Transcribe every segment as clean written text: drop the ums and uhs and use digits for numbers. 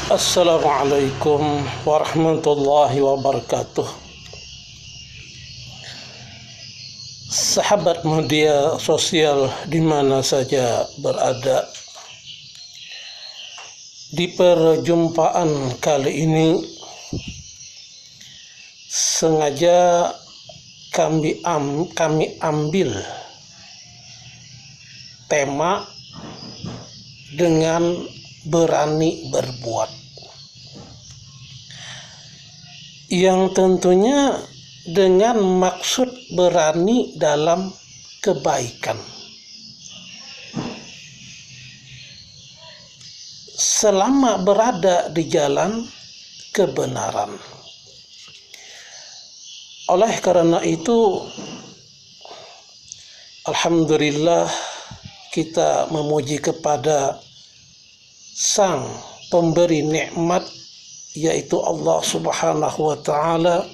Assalamualaikum warahmatullahi wabarakatuh. Sahabat media sosial di mana saja berada, di perjumpaan kali ini sengaja kami ambil tema dengan berani berbuat, yang tentunya dengan maksud berani dalam kebaikan. Selama berada di jalan kebenaran. Oleh karena itu, alhamdulillah kita memuji kepada Sang pemberi nikmat, yaitu Allah Subhanahu wa Ta'ala.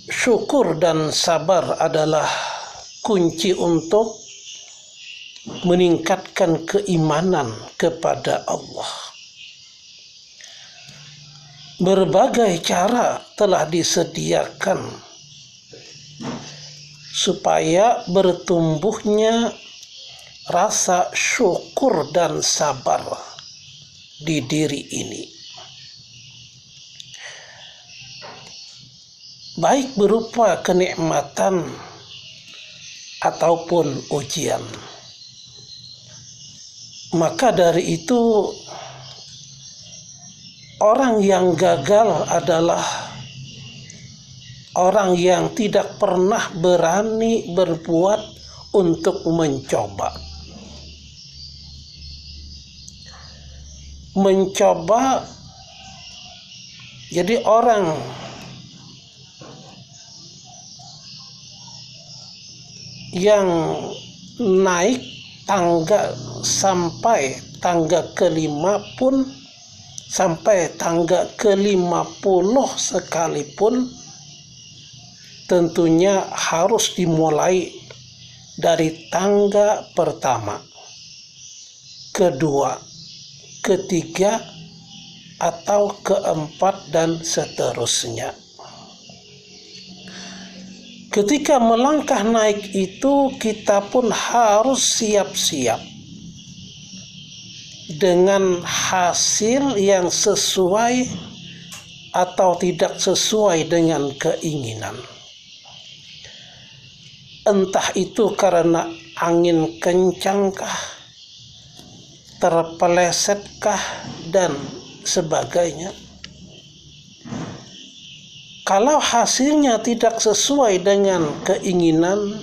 Syukur dan sabar adalah kunci untuk meningkatkan keimanan kepada Allah. Berbagai cara telah disediakan supaya bertumbuhnya rasa syukur dan sabar di diri ini, baik berupa kenikmatan ataupun ujian. Maka dari itu, orang yang gagal adalah orang yang tidak pernah berani berbuat untuk mencoba. Jadi orang yang naik tangga sampai tangga kelima pun, sampai tangga ke-50 sekalipun, tentunya harus dimulai dari tangga pertama, kedua, ketiga, atau keempat, dan seterusnya. Ketika melangkah naik itu, kita pun harus siap-siap dengan hasil yang sesuai atau tidak sesuai dengan keinginan. Entah itu karena angin kencangkah, terpelesetkah, dan sebagainya. Kalau hasilnya tidak sesuai dengan keinginan,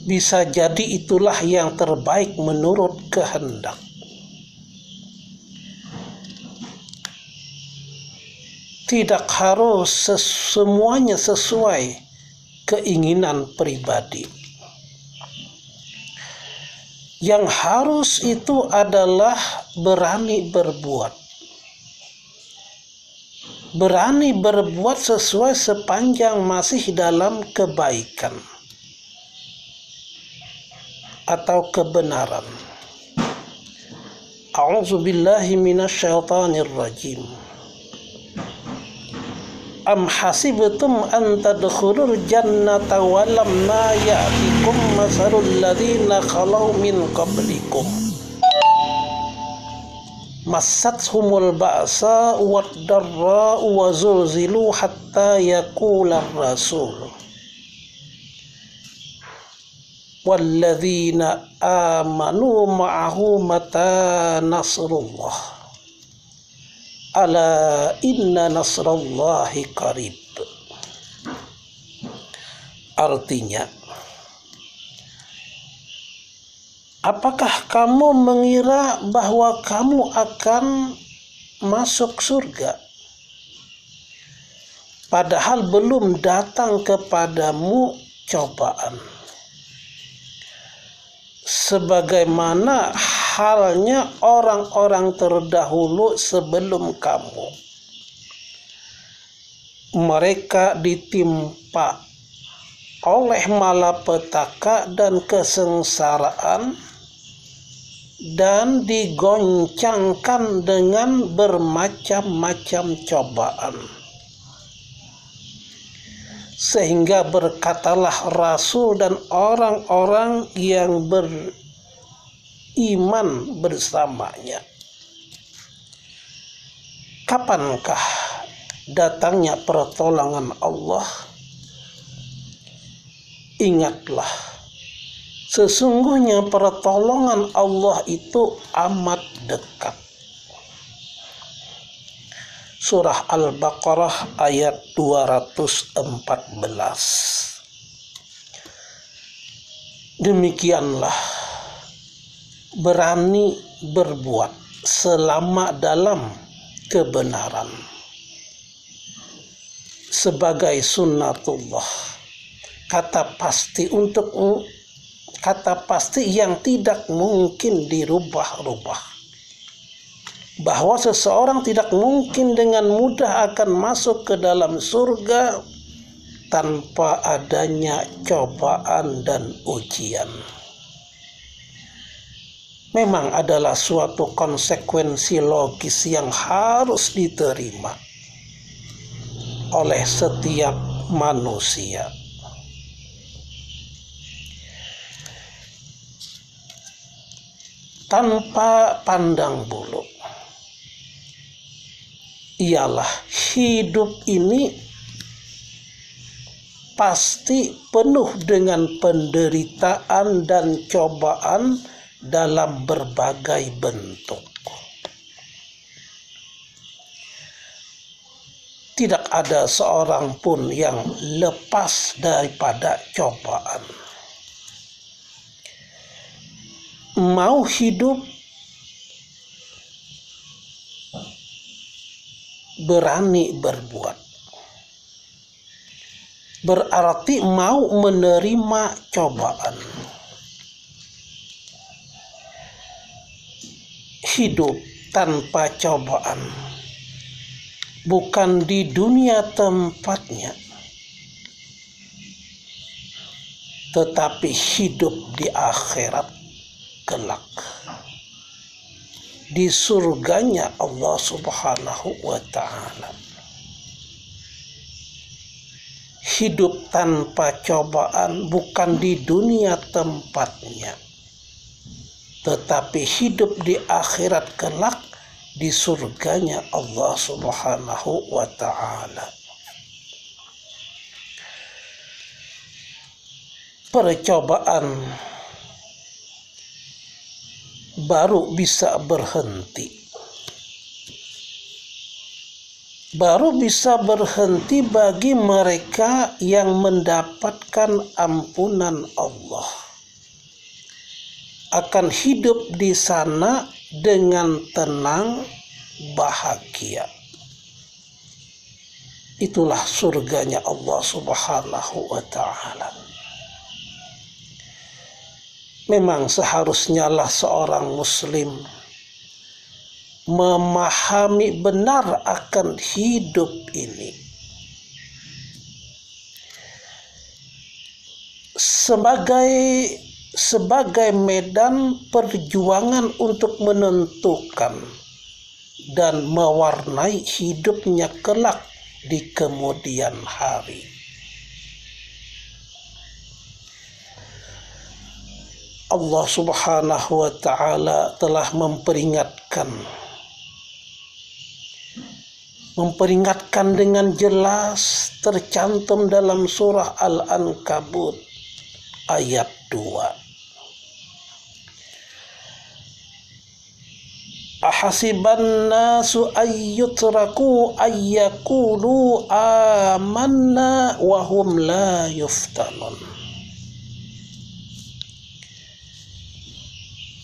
bisa jadi itulah yang terbaik menurut kehendak. Tidak harus semuanya sesuai keinginan pribadi. Yang harus itu adalah berani berbuat. Berani berbuat sesuai sepanjang masih dalam kebaikan atau kebenaran. A'udzubillahi minasyaitonir rajim. Am hasibtum an tadkhulul jannata wa lamma ya'tikum mathalul ladzina khalaw min qablikum massathumul ba'sa wad darra wa zulzilu hatta yaqula ar-rasul walladzina amanu ma'ahu mata nasrullah ala inna nasrallahi qarib. Artinya, apakah kamu mengira bahwa kamu akan masuk surga padahal belum datang kepadamu cobaan? Sebagaimana halnya orang-orang terdahulu sebelum kamu. Mereka ditimpa oleh malapetaka dan kesengsaraan dan digoncangkan dengan bermacam-macam cobaan. Sehingga berkatalah Rasul dan orang-orang yang beriman bersamanya, kapankah datangnya pertolongan Allah? Ingatlah, sesungguhnya pertolongan Allah itu amat dekat. Surah Al-Baqarah ayat 214. Demikianlah berani berbuat selama dalam kebenaran sebagai sunnatullah, kata pasti yang tidak mungkin dirubah-rubah, bahwa seseorang tidak mungkin dengan mudah akan masuk ke dalam surga tanpa adanya cobaan dan ujian. Memang adalah suatu konsekuensi logis yang harus diterima oleh setiap manusia. Tanpa pandang bulu, ialah hidup ini pasti penuh dengan penderitaan dan cobaan dalam berbagai bentuk. Tidak ada seorang pun yang lepas daripada cobaan. Mau hidup, berani berbuat, berarti mau menerima cobaan. Hidup tanpa cobaan bukan di dunia tempatnya, tetapi hidup di akhirat kelak, di surganya Allah Subhanahu wa ta'ala. Hidup tanpa cobaan bukan di dunia tempatnya, tetapi hidup di akhirat kelak, di surganya Allah Subhanahu wa ta'ala. Percobaan baru bisa berhenti. Baru bisa berhenti bagi mereka yang mendapatkan ampunan Allah. Akan hidup di sana dengan tenang, bahagia. Itulah surganya Allah Subhanahu wa ta'ala. Memang seharusnya lah seorang muslim memahami benar akan hidup ini sebagai medan perjuangan untuk menentukan dan mewarnai hidupnya kelak di kemudian hari. Allah Subhanahu wa ta'ala telah memperingatkan dengan jelas, tercantum dalam surah Al-Ankabut ayat 2. Ahasiban nasu ayyutraku ayyakulu amanna wa hum la yuftanun.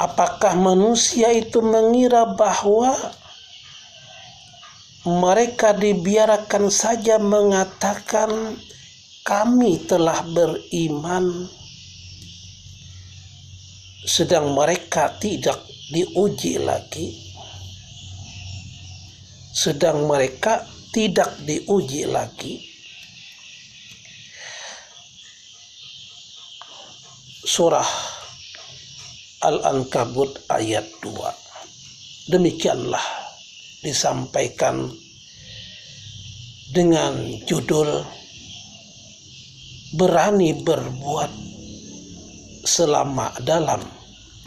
Apakah manusia itu mengira bahwa mereka dibiarkan saja mengatakan kami telah beriman, sedang mereka tidak diuji lagi? Sedang mereka tidak diuji lagi. Surah Al-Ankabut ayat 2. Demikianlah disampaikan dengan judul berani berbuat selama dalam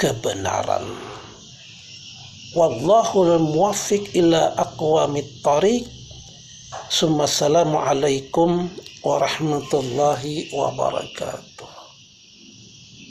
kebenaran. Wallahul muwaffiq ila aqwamit thariq. Assalamualaikum warahmatullahi wabarakatuh.